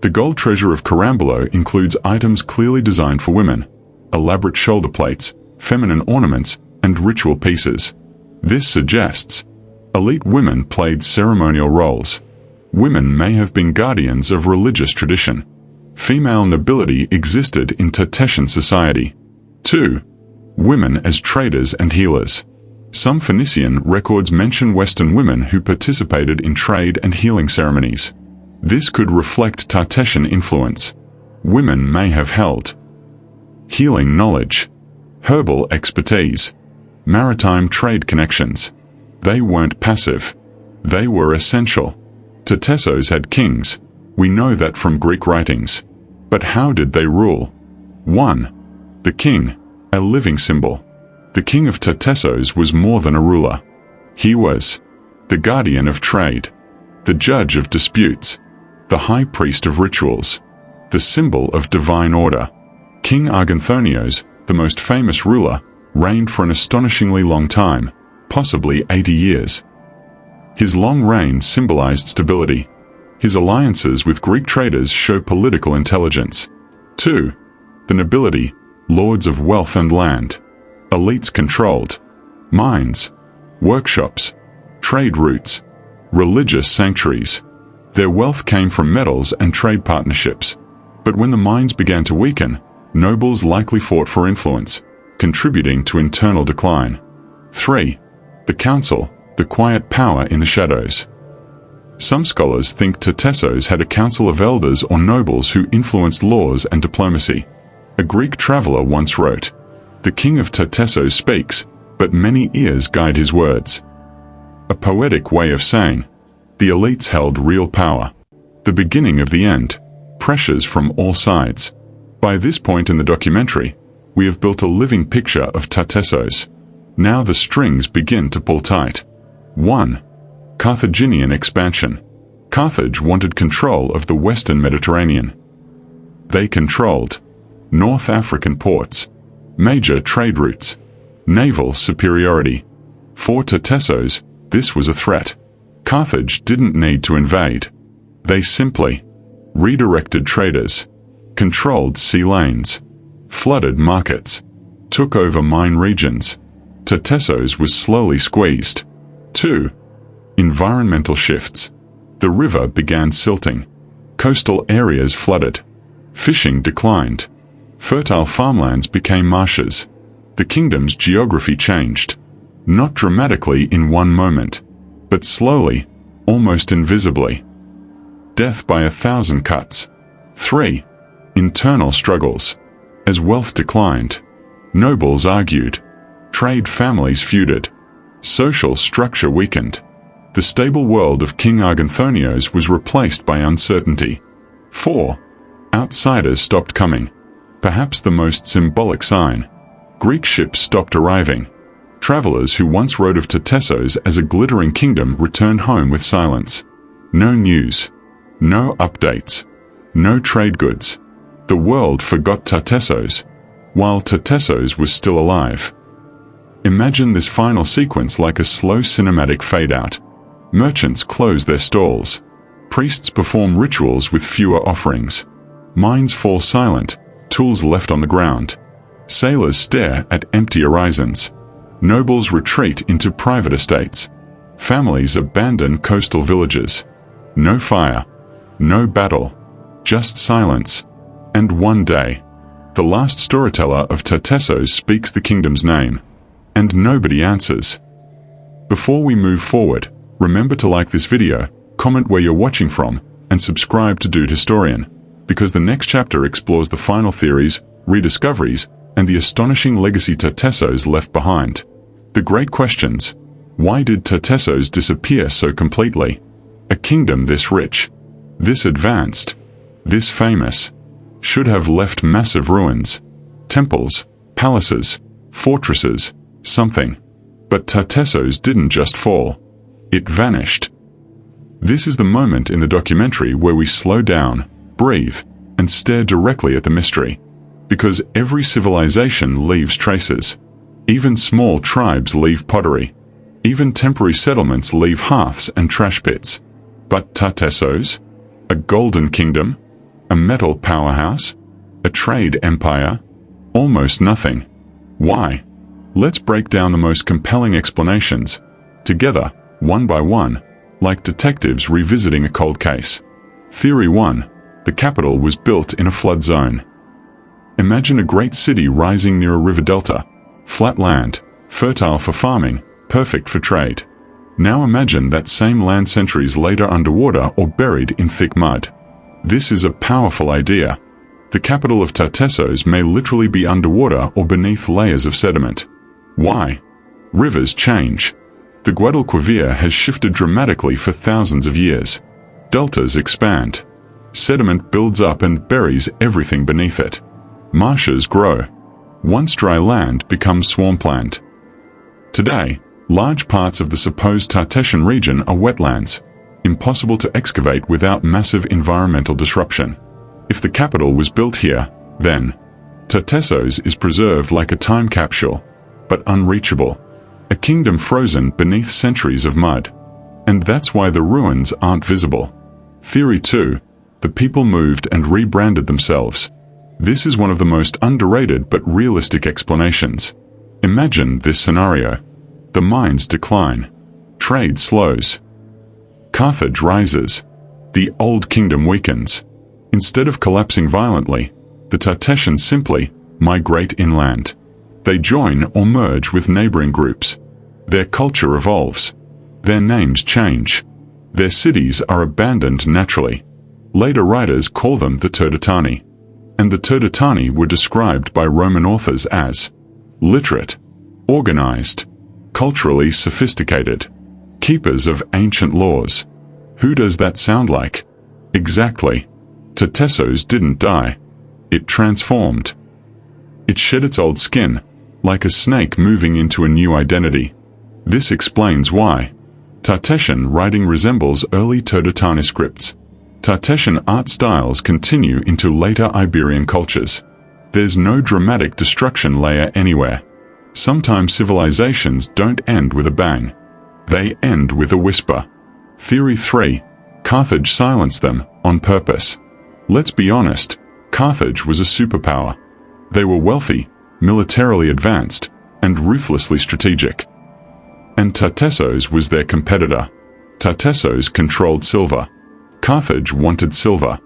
A: The gold treasure of Carambolo includes items clearly designed for women. Elaborate shoulder plates, feminine ornaments, and ritual pieces. This suggests elite women played ceremonial roles. Women may have been guardians of religious tradition. Female nobility existed in Tartessian society. 2. Women as traders and healers. Some Phoenician records mention Western women who participated in trade and healing ceremonies. This could reflect Tartessian influence. Women may have held healing knowledge, herbal expertise, maritime trade connections. They weren't passive. They were essential. Tartessos had kings. We know that from Greek writings. But how did they rule? 1. The king, a living symbol. The king of Tartessos was more than a ruler. He was the guardian of trade, the judge of disputes, the high priest of rituals, the symbol of divine order. King Arganthonios, the most famous ruler, reigned for an astonishingly long time, possibly 80 years. His long reign symbolized stability. His alliances with Greek traders show political intelligence. 2. The nobility, lords of wealth and land. Elites controlled mines, workshops, trade routes, religious sanctuaries. Their wealth came from metals and trade partnerships. But when the mines began to weaken, nobles likely fought for influence, contributing to internal decline. 3. The council, the quiet power in the shadows. Some scholars think Tartessos had a council of elders or nobles who influenced laws and diplomacy. A Greek traveler once wrote, "The king of Tartessos speaks, but many ears guide his words." A poetic way of saying, the elites held real power. The beginning of the end. Pressures from all sides. By this point in the documentary, we have built a living picture of Tartessos. Now the strings begin to pull tight. 1. Carthaginian expansion. Carthage wanted control of the western Mediterranean. They controlled North African ports, major trade routes, naval superiority. For Tartessos, this was a threat. Carthage didn't need to invade. They simply redirected traders, controlled sea lanes, flooded markets, took over mine regions. Tartessos was slowly squeezed. 2. Environmental shifts. The river began silting. Coastal areas flooded. Fishing declined. Fertile farmlands became marshes. The kingdom's geography changed. Not dramatically in one moment, but slowly, almost invisibly. Death by 1,000 cuts. 3. Internal struggles. As wealth declined, nobles argued. Trade families feuded. Social structure weakened. The stable world of King Arganthonios was replaced by uncertainty. 4. Outsiders stopped coming. Perhaps the most symbolic sign. Greek ships stopped arriving. Travelers who once wrote of Tartessos as a glittering kingdom returned home with silence. No news. No updates. No trade goods. The world forgot Tartessos, while Tartessos was still alive. Imagine this final sequence like a slow cinematic fade-out. Merchants close their stalls. Priests perform rituals with fewer offerings. Mines fall silent, tools left on the ground. Sailors stare at empty horizons. Nobles retreat into private estates. Families abandon coastal villages. No fire. No battle. Just silence. And one day, the last storyteller of Tartessos speaks the kingdom's name. And nobody answers. Before we move forward, remember to like this video, comment where you're watching from, and subscribe to Dude Historian, because the next chapter explores the final theories, rediscoveries, and the astonishing legacy Tartessos left behind. The great questions. Why did Tartessos disappear so completely? A kingdom this rich, this advanced, this famous, should have left massive ruins. Temples, palaces, fortresses, something. But Tartessos didn't just fall. It vanished. This is the moment in the documentary where we slow down, breathe, and stare directly at the mystery. Because every civilization leaves traces. Even small tribes leave pottery. Even temporary settlements leave hearths and trash pits. But Tartessos? A golden kingdom? A metal powerhouse? A trade empire? Almost nothing. Why? Let's break down the most compelling explanations, together, one by one, like detectives revisiting a cold case. Theory 1. The capital was built in a flood zone. Imagine a great city rising near a river delta. Flat land, fertile for farming, perfect for trade. Now imagine that same land centuries later underwater or buried in thick mud. This is a powerful idea. The capital of Tartessos may literally be underwater or beneath layers of sediment. Why? Rivers change. The Guadalquivir has shifted dramatically for thousands of years. Deltas expand. Sediment builds up and buries everything beneath it. Marshes grow. Once dry land becomes swampland. Today, large parts of the supposed Tartessian region are wetlands, impossible to excavate without massive environmental disruption. If the capital was built here, then Tartessos is preserved like a time capsule, but unreachable. A kingdom frozen beneath centuries of mud. And that's why the ruins aren't visible. Theory 2. The people moved and rebranded themselves. This is one of the most underrated but realistic explanations. Imagine this scenario. The mines decline. Trade slows. Carthage rises. The old kingdom weakens. Instead of collapsing violently, the Tartessians simply migrate inland. They join or merge with neighboring groups. Their culture evolves. Their names change. Their cities are abandoned naturally. Later writers call them the Turdetani. And the Turdetani were described by Roman authors as literate, organized, culturally sophisticated, keepers of ancient laws. Who does that sound like? Exactly. Tartessos didn't die. It transformed. It shed its old skin, like a snake moving into a new identity. This explains why Tartessian writing resembles early Turdetani scripts. Tartessian art styles continue into later Iberian cultures. There's no dramatic destruction layer anywhere. Sometimes civilizations don't end with a bang. They end with a whisper. Theory 3. Carthage silenced them, on purpose. Let's be honest, Carthage was a superpower. They were wealthy, militarily advanced, and ruthlessly strategic. And Tartessos was their competitor. Tartessos controlled silver. Carthage wanted silver.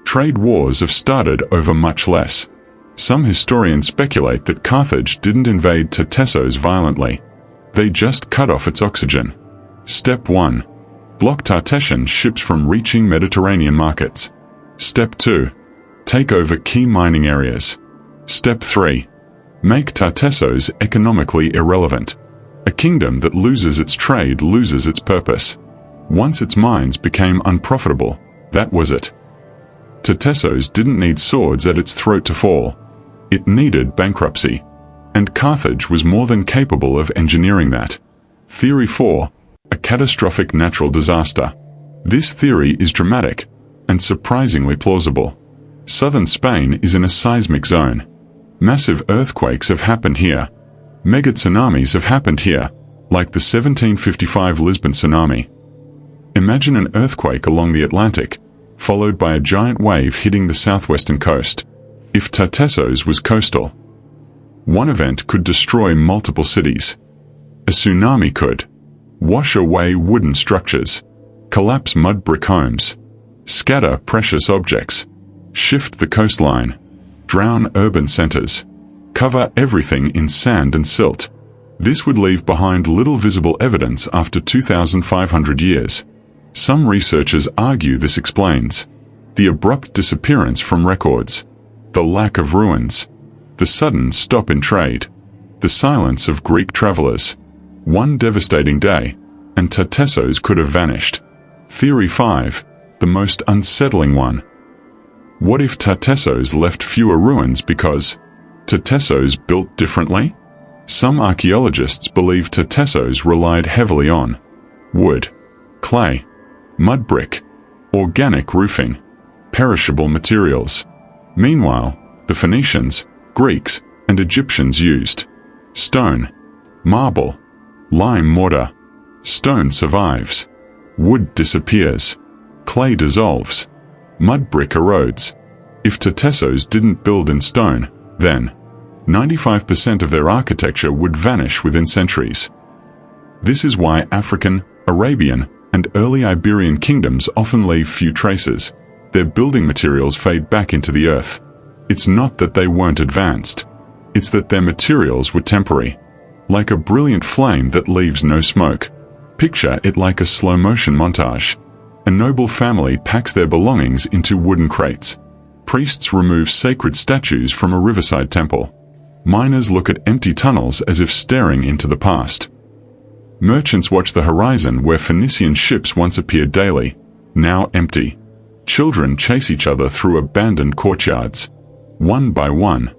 A: Trade wars have started over much less. Some historians speculate that Carthage didn't invade Tartessos violently. They just cut off its oxygen. Step 1. Block Tartessian ships from reaching Mediterranean markets. Step 2. Take over key mining areas. Step 3. Make Tartessos economically irrelevant. A kingdom that loses its trade loses its purpose. Once its mines became unprofitable, that was it. Tartessos didn't need swords at its throat to fall. It needed bankruptcy. And Carthage was more than capable of engineering that. Theory 4. A catastrophic natural disaster. This theory is dramatic and surprisingly plausible. Southern Spain is in a seismic zone. Massive earthquakes have happened here. Mega tsunamis have happened here, like the 1755 Lisbon tsunami. Imagine an earthquake along the Atlantic, followed by a giant wave hitting the southwestern coast. If Tartessos was coastal, one event could destroy multiple cities. A tsunami could wash away wooden structures, collapse mud brick homes, scatter precious objects, shift the coastline, drown urban centers, cover everything in sand and silt. This would leave behind little visible evidence after 2,500 years. Some researchers argue this explains the abrupt disappearance from records, the lack of ruins, the sudden stop in trade, the silence of Greek travelers. One devastating day, and Tartessos could have vanished. Theory 5, the most unsettling one. What if Tartessos left fewer ruins because Tartessos built differently? Some archaeologists believe Tartessos relied heavily on wood, clay, mud brick, organic roofing, perishable materials. Meanwhile, the Phoenicians, Greeks, and Egyptians used stone, marble, lime mortar. Stone survives. Wood disappears. Clay dissolves. Mud brick erodes. If Tartessos didn't build in stone, then 95% of their architecture would vanish within centuries. This is why African, Arabian, and early Iberian kingdoms often leave few traces. Their building materials fade back into the earth. It's not that they weren't advanced. It's that their materials were temporary. Like a brilliant flame that leaves no smoke. Picture it like a slow-motion montage. A noble family packs their belongings into wooden crates. Priests remove sacred statues from a riverside temple. Miners look at empty tunnels as if staring into the past. Merchants watch the horizon where Phoenician ships once appeared daily, now empty. Children chase each other through abandoned courtyards. One by one,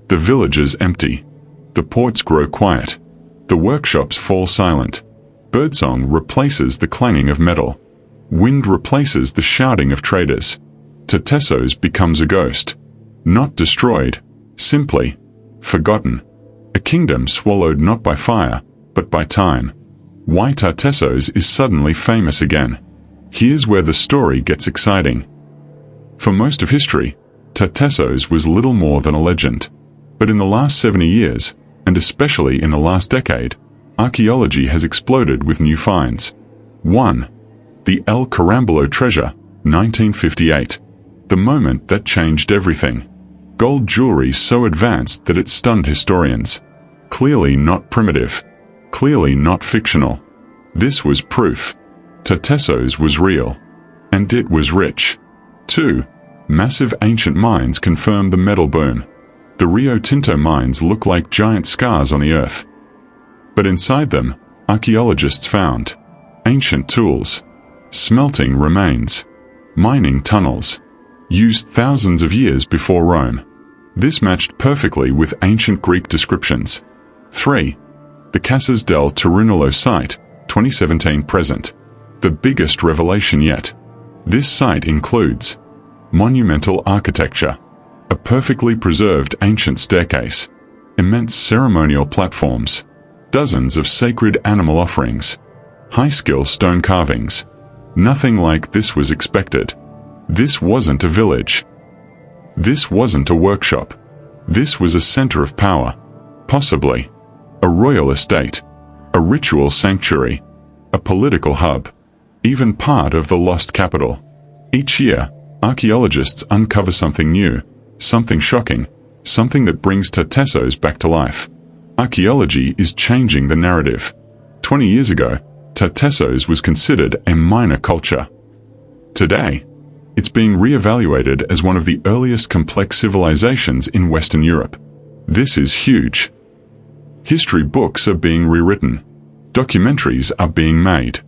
A: the villages empty. The ports grow quiet. The workshops fall silent. Birdsong replaces the clanging of metal. Wind replaces the shouting of traders. Tartessos becomes a ghost. Not destroyed, simply forgotten. A kingdom swallowed not by fire, but by time. Why Tartessos is suddenly famous again. Here's where the story gets exciting. For most of history, Tartessos was little more than a legend. But in the last 70 years, and especially in the last decade, archaeology has exploded with new finds. 1. The El Carambolo treasure, 1958. The moment that changed everything. Gold jewelry so advanced that it stunned historians. Clearly not primitive. Clearly not fictional. This was proof. Tartessos was real. And it was rich. 2. Massive ancient mines confirm the metal boom. The Rio Tinto mines look like giant scars on the earth. But inside them, archaeologists found ancient tools, smelting remains, mining tunnels, used thousands of years before Rome. This matched perfectly with ancient Greek descriptions. 3. The Casas del Torunolo site, 2017 present. The biggest revelation yet. This site includes monumental architecture, a perfectly preserved ancient staircase, immense ceremonial platforms, dozens of sacred animal offerings, high-skill stone carvings. Nothing like this was expected. This wasn't a village. This wasn't a workshop. This was a center of power. Possibly a royal estate, a ritual sanctuary, a political hub, even part of the lost capital. Each year, archaeologists uncover something new, something shocking, something that brings Tartessos back to life. Archaeology is changing the narrative. 20 years ago, Tartessos was considered a minor culture. Today, it's being re-evaluated as one of the earliest complex civilizations in Western Europe. This is huge. History books are being rewritten. Documentaries are being made.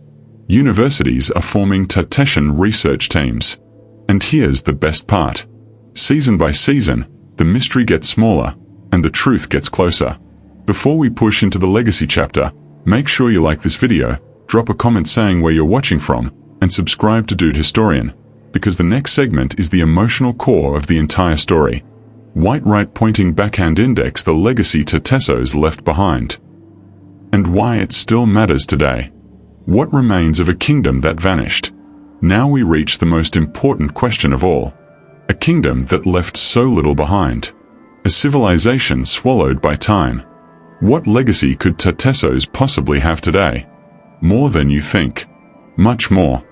A: Universities are forming Tartessian research teams. And here's the best part. Season by season, the mystery gets smaller, and the truth gets closer. Before we push into the legacy chapter, make sure you like this video, drop a comment saying where you're watching from, and subscribe to Dude Historian, because the next segment is the emotional core of the entire story. White right pointing backhand index, the legacy Tartessos left behind. And why it still matters today. What remains of a kingdom that vanished? Now we reach the most important question of all. A kingdom that left so little behind. A civilization swallowed by time. What legacy could Tartessos possibly have today? More than you think. Much more.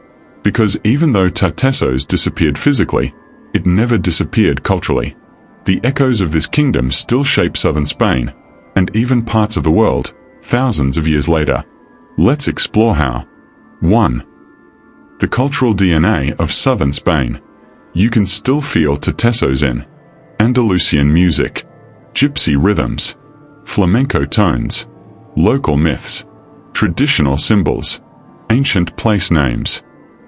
A: Because even though Tartessos disappeared physically, it never disappeared culturally. The echoes of this kingdom still shape southern Spain, and even parts of the world, thousands of years later. Let's explore how. 1. The cultural DNA of southern Spain. You can still feel Tartessos in Andalusian music, gypsy rhythms, flamenco tones, local myths, traditional symbols, ancient place names.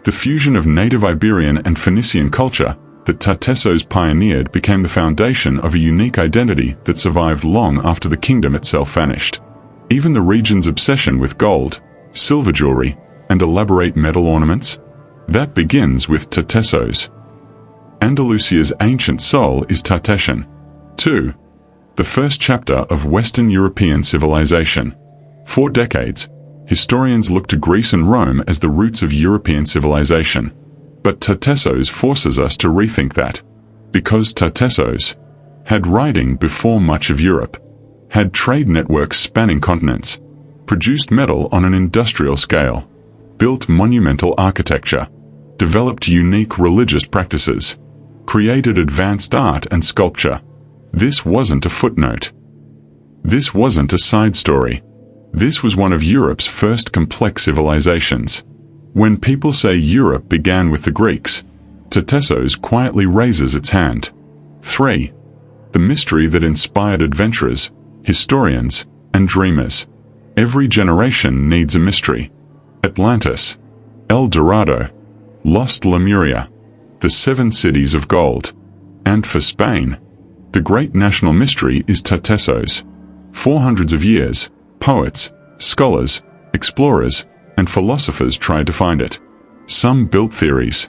A: The fusion of native Iberian and Phoenician culture that Tartessos pioneered became the foundation of a unique identity that survived long after the kingdom itself vanished. Even the region's obsession with gold, silver jewelry, and elaborate metal ornaments? That begins with Tartessos. Andalusia's ancient soul is Tartessian. 2. The first chapter of Western European civilization. For decades, historians look to Greece and Rome as the roots of European civilization. But Tartessos forces us to rethink that. Because Tartessos had writing before much of Europe, had trade networks spanning continents, produced metal on an industrial scale, built monumental architecture, developed unique religious practices, created advanced art and sculpture. This wasn't a footnote. This wasn't a side story. This was one of Europe's first complex civilizations. When people say Europe began with the Greeks, Tartessos quietly raises its hand. 3. The mystery that inspired adventurers, historians, and dreamers. Every generation needs a mystery. Atlantis, El Dorado, lost Lemuria, the 7 cities of gold. And for Spain, the great national mystery is Tartessos. For hundreds of years, poets, scholars, explorers, and philosophers tried to find it. Some built theories.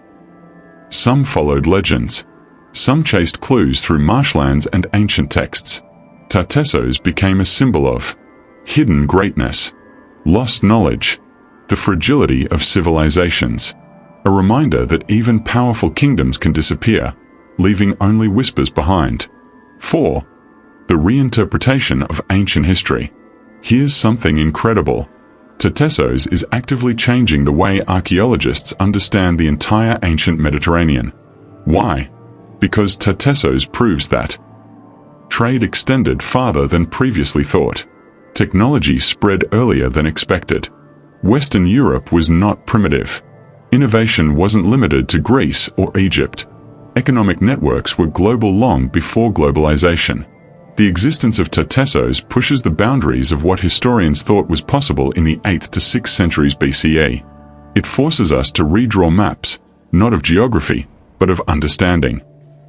A: Some followed legends. Some chased clues through marshlands and ancient texts. Tartessos became a symbol of hidden greatness, lost knowledge, the fragility of civilizations. A reminder that even powerful kingdoms can disappear, leaving only whispers behind. 4. The reinterpretation of ancient history. Here's something incredible. Tartessos is actively changing the way archaeologists understand the entire ancient Mediterranean. Why? Because Tartessos proves that trade extended farther than previously thought. Technology spread earlier than expected. Western Europe was not primitive. Innovation wasn't limited to Greece or Egypt. Economic networks were global long before globalization. The existence of Tartessos pushes the boundaries of what historians thought was possible in the 8th to 6th centuries BCE. It forces us to redraw maps, not of geography, but of understanding.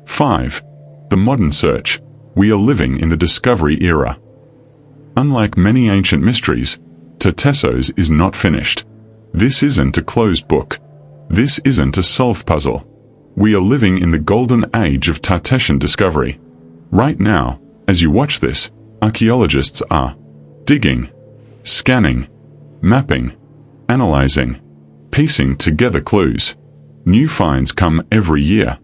A: 5. The modern search. We are living in the discovery era. Unlike many ancient mysteries, Tartessos is not finished. This isn't a closed book. This isn't a solved puzzle. We are living in the golden age of Tartessian discovery. Right now, as you watch this, archaeologists are digging, scanning, mapping, analyzing, piecing together clues. New finds come every year.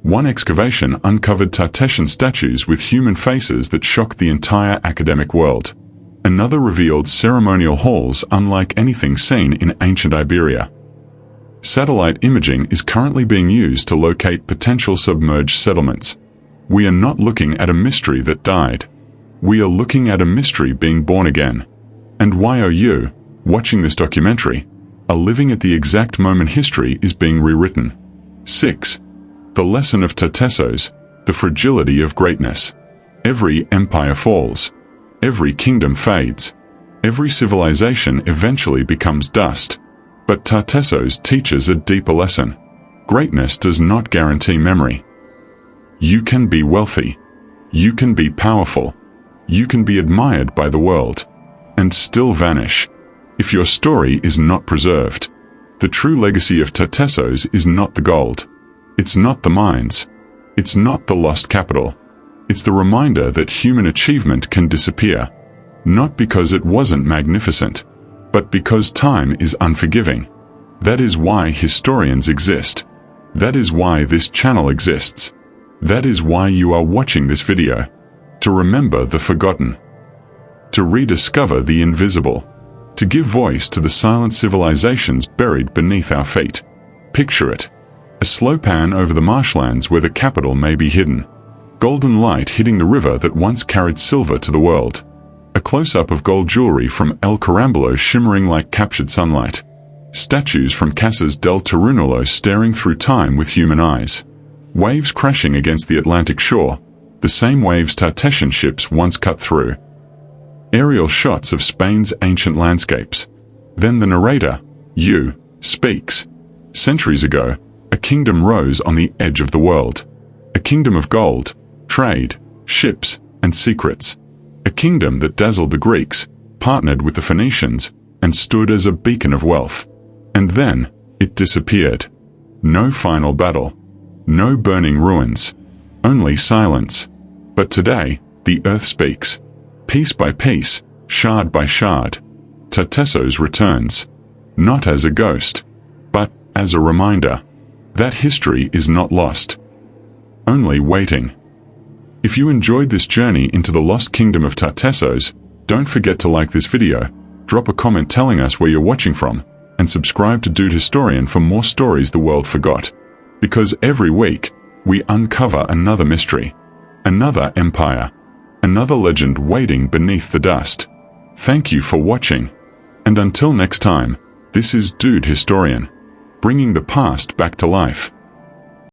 A: One excavation uncovered Tartessian statues with human faces that shocked the entire academic world. Another revealed ceremonial halls unlike anything seen in ancient Iberia. Satellite imaging is currently being used to locate potential submerged settlements. We are not looking at a mystery that died. We are looking at a mystery being born again. And why are you, watching this documentary, are living at the exact moment history is being rewritten. 6. The lesson of Tartessos, the fragility of greatness. Every empire falls. Every kingdom fades. Every civilization eventually becomes dust. But Tartessos teaches a deeper lesson. Greatness does not guarantee memory. You can be wealthy. You can be powerful. You can be admired by the world, and still vanish, if your story is not preserved. The true legacy of Tartessos is not the gold. It's not the mines. It's not the lost capital. It's the reminder that human achievement can disappear, not because it wasn't magnificent, but because time is unforgiving. That is why historians exist. That is why this channel exists. That is why you are watching this video. To remember the forgotten. To rediscover the invisible. To give voice to the silent civilizations buried beneath our feet. Picture it. A slow pan over the marshlands where the capital may be hidden. Golden light hitting the river that once carried silver to the world. A close-up of gold jewelry from El Carambolo shimmering like captured sunlight. Statues from Casas del Tarunulo staring through time with human eyes. Waves crashing against the Atlantic shore, the same waves Tartessian ships once cut through. Aerial shots of Spain's ancient landscapes. Then the narrator, you, speaks. Centuries ago, a kingdom rose on the edge of the world. A kingdom of gold, trade, ships, and secrets. A kingdom that dazzled the Greeks, partnered with the Phoenicians, and stood as a beacon of wealth. And then, it disappeared. No final battle. No burning ruins. Only silence. But today, the earth speaks. Piece by piece, shard by shard. Tartessos returns. Not as a ghost, but as a reminder. That history is not lost. Only waiting. If you enjoyed this journey into the lost kingdom of Tartessos, don't forget to like this video, drop a comment telling us where you're watching from, and subscribe to Dude Historian for more stories the world forgot. Because every week, we uncover another mystery, another empire, another legend waiting beneath the dust. Thank you for watching. And until next time, this is Dude Historian, bringing the past back to life.